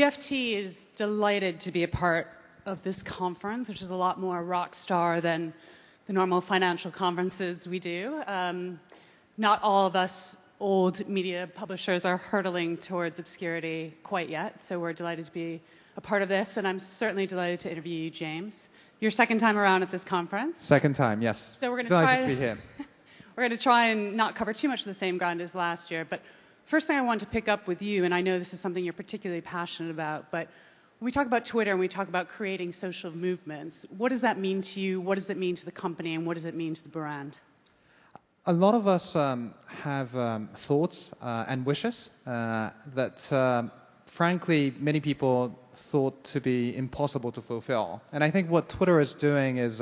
WFT is delighted to be a part of this conference, which is a lot more rock star than the normal financial conferences we do. Not all of us old media publishers are hurtling towards obscurity quite yet, so we're delighted to be a part of this, and I'm certainly delighted to interview you, James. Your second time around at this conference. Second time, yes. So we're going to delighted to be here. We're going to try and not cover too much of the same ground as last year, but first thing I want to pick up with you, and I know this is something you're particularly passionate about, but when we talk about Twitter and we talk about creating social movements, what does that mean to you? What does it mean to the company, and what does it mean to the brand? A lot of us have thoughts and wishes that, frankly, many people thought to be impossible to fulfill. And I think what Twitter is doing is,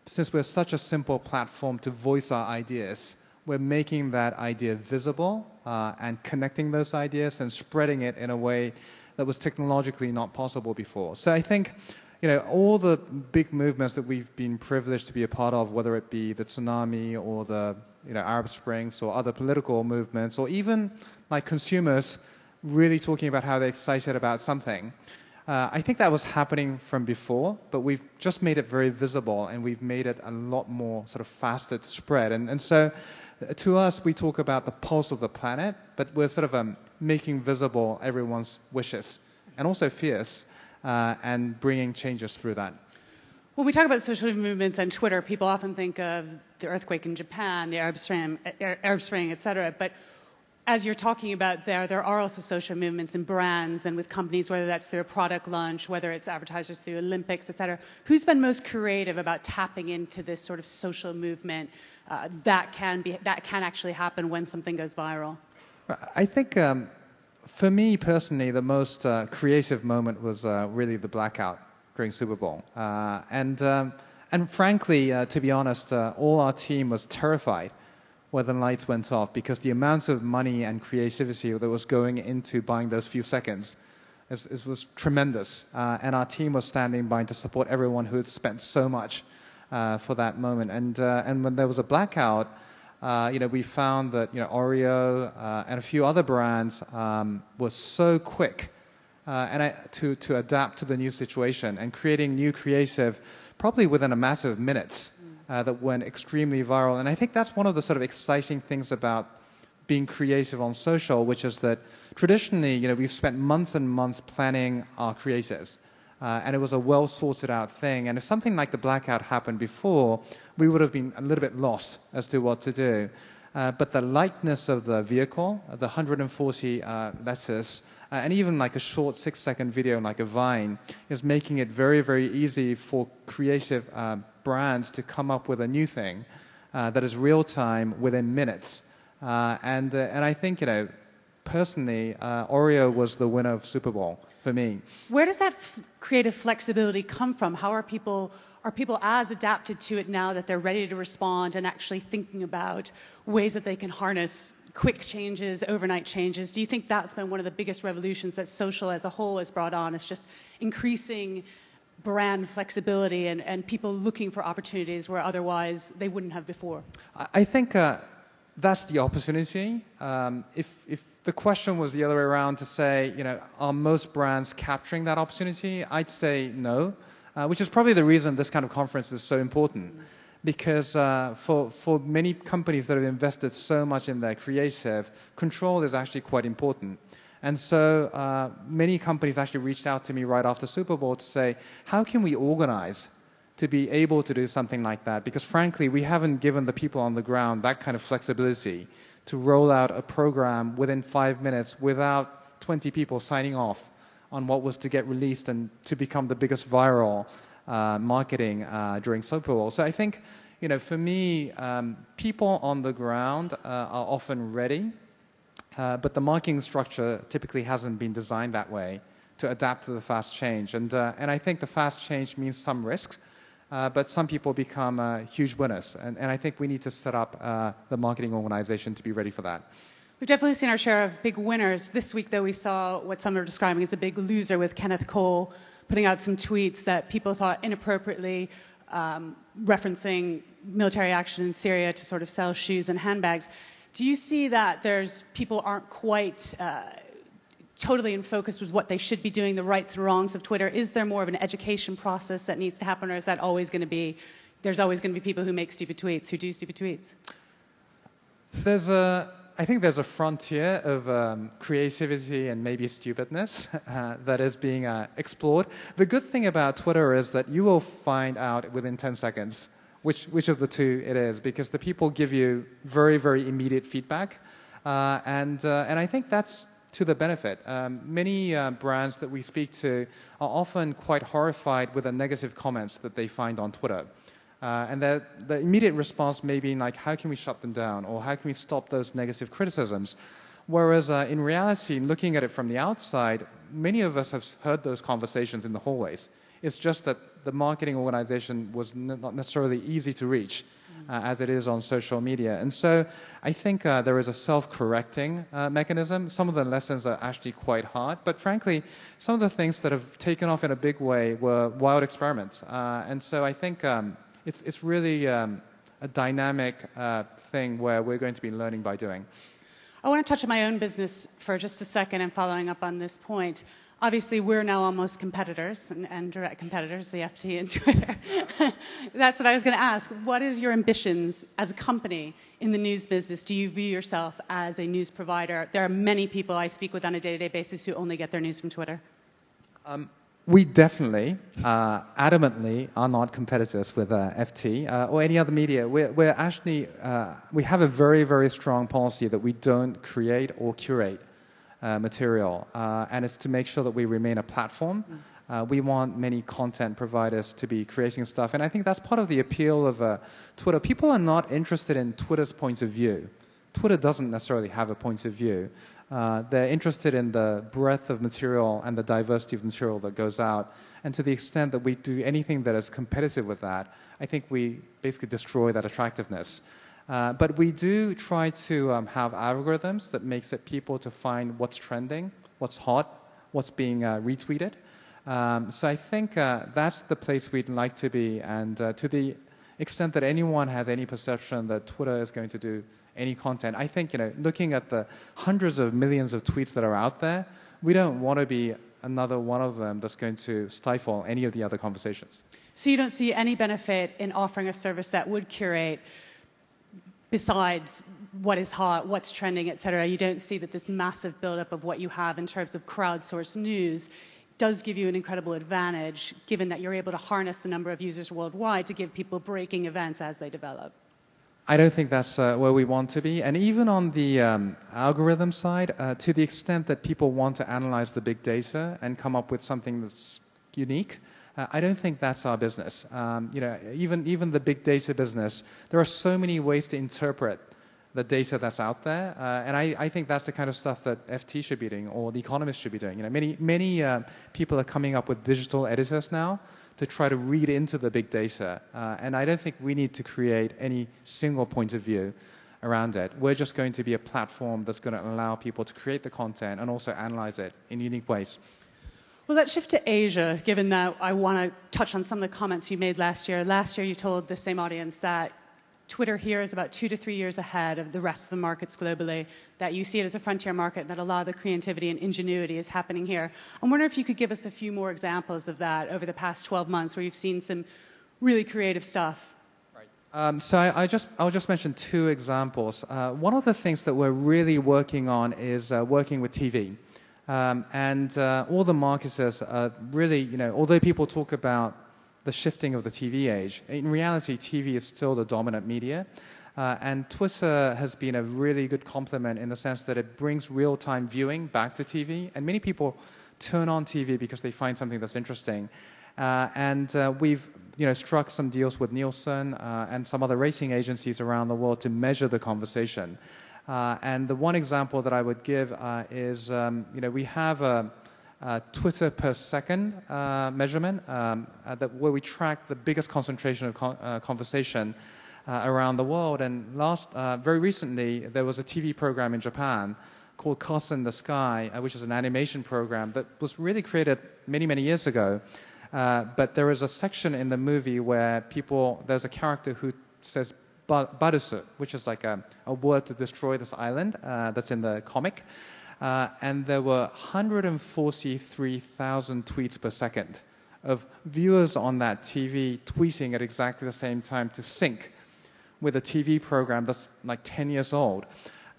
since we're such a simple platform to voice our ideas, we're making that idea visible and connecting those ideas and spreading it in a way that was technologically not possible before. So I think, all the big movements that we've been privileged to be a part of, whether it be the tsunami or the Arab Springs or other political movements, or even like consumers really talking about how they're excited about something, I think that was happening from before, but we've just made it very visible and we've made it a lot more sort of faster to spread. And so to us, we talk about the pulse of the planet, but we're sort of making visible everyone's wishes and also fears and bringing changes through that. When we talk about social movements and Twitter, people often think of the earthquake in Japan, the Arab Spring, et cetera. But as you're talking about there are also social movements in brands and with companies, whether that's through a product launch, whether it's advertisers through Olympics, et cetera. Who's been most creative about tapping into this sort of social movement that can actually happen when something goes viral? I think for me personally, the most creative moment was really the blackout during Super Bowl. And frankly, to be honest, all our team was terrified when the lights went off, because the amounts of money and creativity that was going into buying those few seconds was tremendous. And our team was standing by to support everyone who had spent so much for that moment. And when there was a blackout, we found that Oreo and a few other brands were so quick to adapt to the new situation and creating new creative, probably within a matter of minutes. That went extremely viral. And I think that's one of the sort of exciting things about being creative on social, which is that traditionally, we've spent months and months planning our creatives. And it was a well sorted out thing. And if something like the blackout happened before, we would have been a little bit lost as to what to do. But the lightness of the vehicle, the 140 letters, and even like a short 6-second video like a Vine is making it very, very easy for creative brands to come up with a new thing that is real time within minutes. And I think, personally, Oreo was the winner of Super Bowl for me. Where does that creative flexibility come from? How are people as adapted to it now that they're ready to respond and actually thinking about ways that they can harness quick changes, overnight changes? Do you think that's been one of the biggest revolutions that social as a whole has brought on? It's just increasing brand flexibility and people looking for opportunities where otherwise they wouldn't have before? I think that's the opportunity. If the question was the other way around to say, are most brands capturing that opportunity? I'd say no, which is probably the reason this kind of conference is so important. Because for many companies that have invested so much in their creative, control is actually quite important. And so many companies actually reached out to me right after Super Bowl to say, how can we organize to be able to do something like that? Because frankly, we haven't given the people on the ground that kind of flexibility to roll out a program within 5 minutes without 20 people signing off on what was to get released and to become the biggest viral marketing during Super Bowl. So I think, for me, people on the ground are often ready, but the marketing structure typically hasn't been designed that way to adapt to the fast change. And I think the fast change means some risks, but some people become huge winners. And I think we need to set up the marketing organization to be ready for that. We've definitely seen our share of big winners. This week, though, we saw what some are describing as a big loser with Kenneth Cole putting out some tweets that people thought inappropriately referencing military action in Syria to sort of sell shoes and handbags. Do you see that people aren't quite totally in focus with what they should be doing, the rights and wrongs of Twitter? Is there more of an education process that needs to happen, or is that always going to be, there's always going to be people who make stupid tweets, who do stupid tweets? I think there's a frontier of creativity and maybe stupidness that is being explored. The good thing about Twitter is that you will find out within 10 seconds which of the two it is, because the people give you very, very immediate feedback. And I think that's to the benefit. Many brands that we speak to are often quite horrified with the negative comments that they find on Twitter. And the immediate response may be like, how can we shut them down? Or how can we stop those negative criticisms? Whereas in reality, looking at it from the outside, many of us have heard those conversations in the hallways. It's just that the marketing organization was not necessarily easy to reach as it is on social media. And so I think there is a self-correcting mechanism. Some of the lessons are actually quite hard, but frankly, some of the things that have taken off in a big way were wild experiments. And so I think it's really a dynamic thing where we're going to be learning by doing. I want to touch on my own business for just a second and following up on this point. Obviously, we're now almost competitors and direct competitors, the FT and Twitter. That's what I was going to ask. What is your ambitions as a company in the news business? Do you view yourself as a news provider? There are many people I speak with on a day-to-day basis who only get their news from Twitter. We definitely, adamantly are not competitors with FT or any other media. We're actually, we have a very, very strong policy that we don't create or curate material, and it's to make sure that we remain a platform. We want many content providers to be creating stuff, and I think that's part of the appeal of Twitter. People are not interested in Twitter's points of view. Twitter doesn't necessarily have a point of view. They're interested in the breadth of material and the diversity of material that goes out. And to the extent that we do anything that is competitive with that, I think we basically destroy that attractiveness. But we do try to have algorithms that makes it people to find what's trending, what's hot, what's being retweeted. So I think that's the place we'd like to be. And to the extent that anyone has any perception that Twitter is going to do any content, I think, looking at the hundreds of millions of tweets that are out there, we don't want to be another one of them that's going to stifle any of the other conversations. So you don't see any benefit in offering a service that would curate, besides what is hot, what's trending, et cetera? You don't see that this massive buildup of what you have in terms of crowdsourced news does give you an incredible advantage, given that you're able to harness the number of users worldwide to give people breaking events as they develop? I don't think that's where we want to be. And even on the algorithm side, to the extent that people want to analyze the big data and come up with something that's unique, I don't think that's our business. Even the big data business, there are so many ways to interpret the data that's out there. And I think that's the kind of stuff that FT should be doing, or The Economist should be doing. Many people are coming up with digital editors now to try to read into the big data. And I don't think we need to create any single point of view around it. We're just going to be a platform that's going to allow people to create the content and also analyze it in unique ways. Well, let's shift to Asia, given that I want to touch on some of the comments you made last year. Last year, you told the same audience that Twitter here is about 2 to 3 years ahead of the rest of the markets globally, that you see it as a frontier market, that a lot of the creativity and ingenuity is happening here. I'm wondering if you could give us a few more examples of that over the past 12 months where you've seen some really creative stuff. Right. So I'll just mention two examples. One of the things that we're really working on is working with TV. And all the marketers are really, although people talk about the shifting of the TV age, in reality, TV is still the dominant media. And Twitter has been a really good complement in the sense that it brings real-time viewing back to TV. And many people turn on TV because they find something that's interesting. And we've struck some deals with Nielsen and some other rating agencies around the world to measure the conversation. And the one example that I would give is, we have a Twitter per second measurement where we track the biggest concentration of conversation around the world. And very recently, there was a TV program in Japan called Castle in the Sky, which is an animation program that was really created many, many years ago. But there is a section in the movie where there's a character who says Barusu, which is like a word to destroy this island that's in the comic. and there were 143,000 tweets per second of viewers on that TV tweeting at exactly the same time to sync with a TV program that's like 10 years old.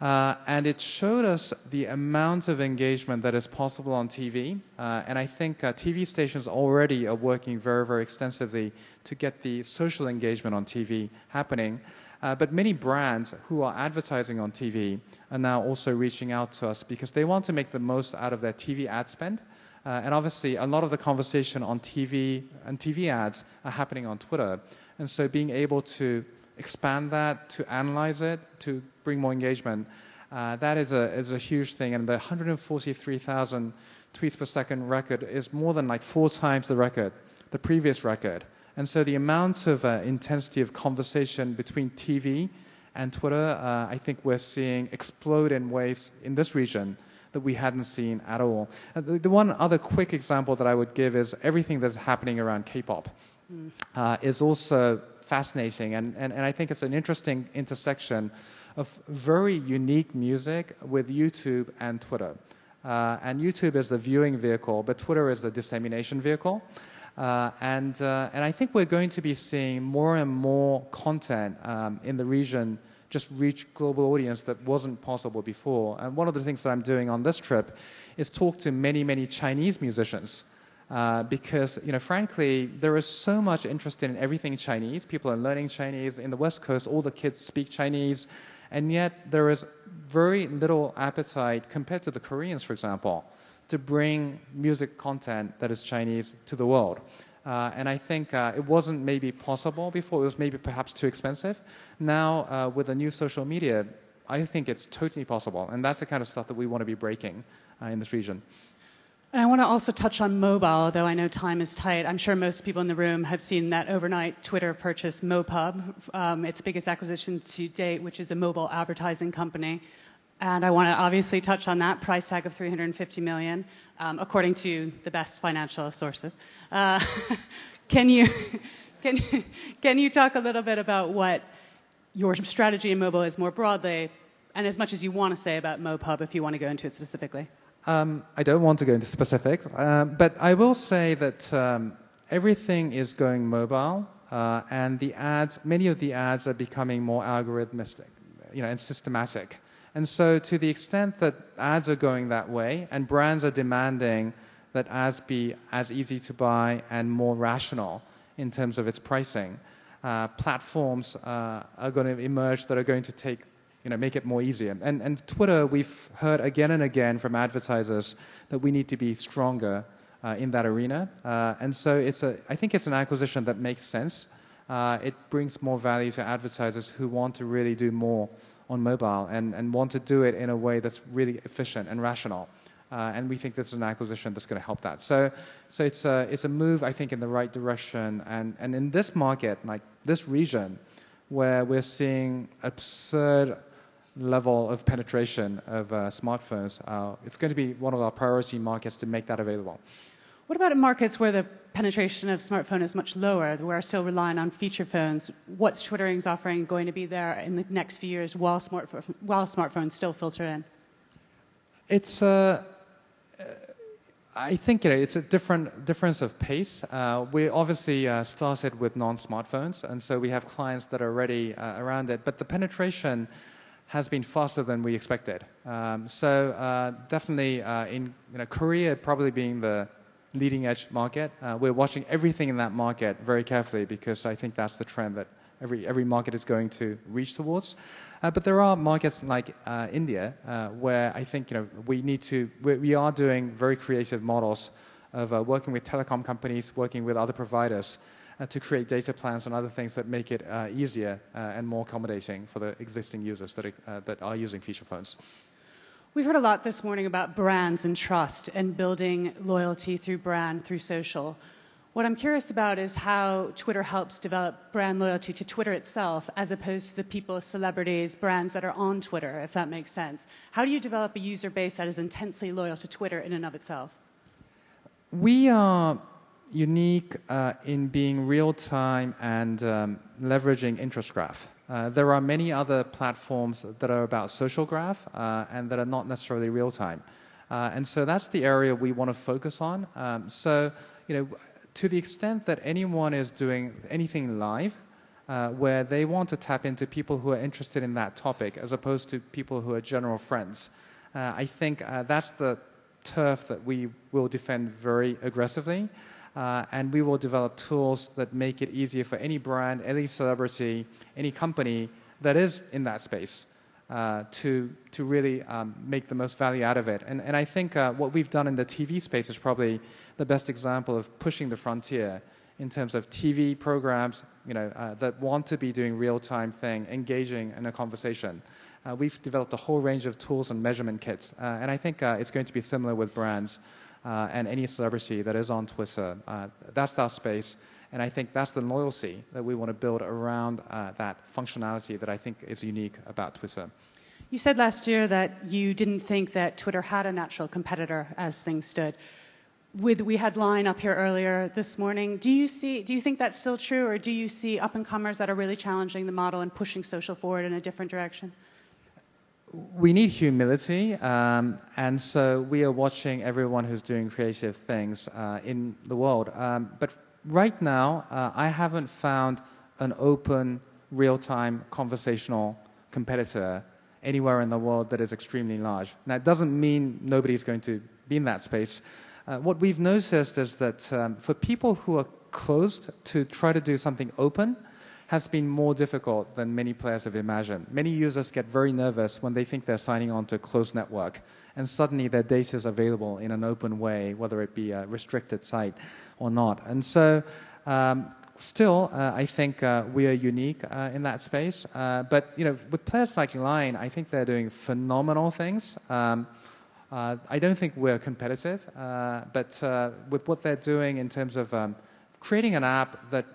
And it showed us the amount of engagement that is possible on TV. And I think TV stations already are working very, very extensively to get the social engagement on TV happening. But many brands who are advertising on TV are now also reaching out to us because they want to make the most out of their TV ad spend. And obviously, a lot of the conversation on TV and TV ads are happening on Twitter. And so being able to expand that, to analyze it, to bring more engagement, that is a huge thing. And the 143,000 tweets per second record is more than like 4 times the previous record. And so the amount of intensity of conversation between TV and Twitter, I think we're seeing explode in ways in this region that we hadn't seen at all. The one other quick example that I would give is everything that's happening around K-pop is also fascinating, and I think it's an interesting intersection of very unique music with YouTube and Twitter. And YouTube is the viewing vehicle, but Twitter is the dissemination vehicle. And I think we're going to be seeing more and more content in the region just reach global audience that wasn't possible before. And one of the things that I'm doing on this trip is talk to many, many Chinese musicians. Because, frankly, there is so much interest in everything Chinese. People are learning Chinese. In the West Coast, all the kids speak Chinese. And yet there is very little appetite compared to the Koreans, for example, to bring music content that is Chinese to the world. And I think it wasn't maybe possible before. It was maybe perhaps too expensive. Now, with the new social media, I think it's totally possible. And that's the kind of stuff that we want to be breaking in this region. And I want to also touch on mobile, though I know time is tight. I'm sure most people in the room have seen that overnight Twitter purchase MoPub, its biggest acquisition to date, which is a mobile advertising company. And I want to obviously touch on that price tag of $350 million, according to the best financial sources. Can you talk a little bit about what your strategy in mobile is more broadly, and as much as you want to say about MoPub, if you want to go into it specifically? I don't want to go into specifics, but I will say that everything is going mobile, and the ads, many of the ads are becoming more algorithmic, and systematic. And so to the extent that ads are going that way, and brands are demanding that ads be as easy to buy and more rational in terms of its pricing, platforms are going to emerge that are going to make it more easier. And Twitter, we've heard again and again from advertisers that we need to be stronger in that arena. And so I think it's an acquisition that makes sense. It brings more value to advertisers who want to really do more on mobile and want to do it in a way that's really efficient and rational. And we think this is an acquisition that's going to help that. So it's a move, I think, in the right direction. And in this market, like this region, where we're seeing absurd level of penetration of smartphones, it's going to be one of our priority markets to make that available. What about in markets where the penetration of smartphone is much lower, we're still relying on feature phones? What's Twittering's offering going to be there in the next few years while smartphones still filter in? It's I think it's a difference of pace. We obviously started with non-smartphones, and so we have clients that are already around it. But the penetration has been faster than we expected. So definitely in Korea probably being the leading edge market. We're watching everything in that market very carefully because I think that's the trend that every market is going to reach towards. But there are markets like India where I think we are doing very creative models of working with telecom companies, working with other providers to create data plans and other things that make it easier and more accommodating for the existing users that are using feature phones. We've heard a lot this morning about brands and trust and building loyalty through brand, through social. What I'm curious about is how Twitter helps develop brand loyalty to Twitter itself as opposed to the people, celebrities, brands that are on Twitter, if that makes sense. How do you develop a user base that is intensely loyal to Twitter in and of itself? We are unique in being real-time and leveraging interest graph. There are many other platforms that are about social graph and that are not necessarily real time. And so that's the area we want to focus on. So, to the extent that anyone is doing anything live, where they want to tap into people who are interested in that topic as opposed to people who are general friends, I think that's the turf that we will defend very aggressively. And we will develop tools that make it easier for any brand, any celebrity, any company that is in that space to really make the most value out of it. And I think what we've done in the TV space is probably the best example of pushing the frontier in terms of TV programs, that want to be doing real-time thing, engaging in a conversation. We've developed a whole range of tools and measurement kits, and I think it's going to be similar with brands and any celebrity that is on Twitter. That's our space, and I think that's the loyalty that we want to build around that functionality that I think is unique about Twitter. You said last year that you didn't think that Twitter had a natural competitor as things stood. We had Line up here earlier this morning. Do you think that's still true, or do you see up-and-comers that are really challenging the model and pushing social forward in a different direction? We need humility, and so we are watching everyone who's doing creative things in the world. But right now, I haven't found an open, real-time, conversational competitor anywhere in the world that is extremely large. Now, it doesn't mean nobody's going to be in that space. What we've noticed is that for people who are closed, to try to do something open has been more difficult than many players have imagined. Many users get very nervous when they think they're signing on to a closed network, and suddenly their data is available in an open way, whether it be a restricted site or not. And so still, I think we are unique in that space. But with players like Line, I think they're doing phenomenal things. I don't think we're competitive, but with what they're doing in terms of creating an app that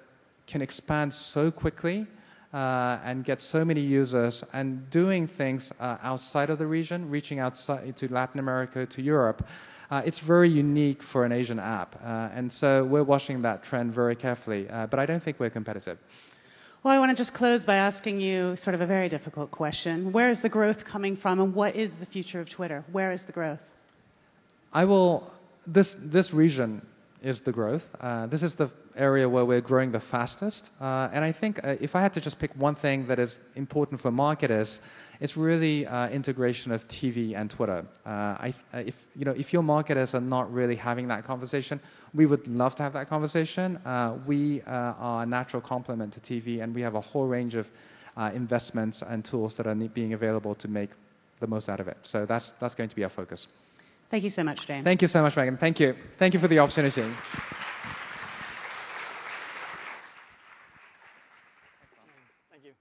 can expand so quickly and get so many users, and doing things outside of the region, reaching outside to Latin America, to Europe, it's very unique for an Asian app. And so we're watching that trend very carefully, but I don't think we're competitive. Well, I want to just close by asking you sort of a very difficult question. Where is the growth coming from, and what is the future of Twitter? Where is the growth? This region is the growth. This is the area where we're growing the fastest. And I think if I had to just pick one thing that is important for marketers, it's really integration of TV and Twitter. If your marketers are not really having that conversation, we would love to have that conversation. We are a natural complement to TV, and we have a whole range of investments and tools that are being available to make the most out of it. So that's going to be our focus. Thank you so much, James. Thank you so much, Megan. Thank you. Thank you for the opportunity. Thank you.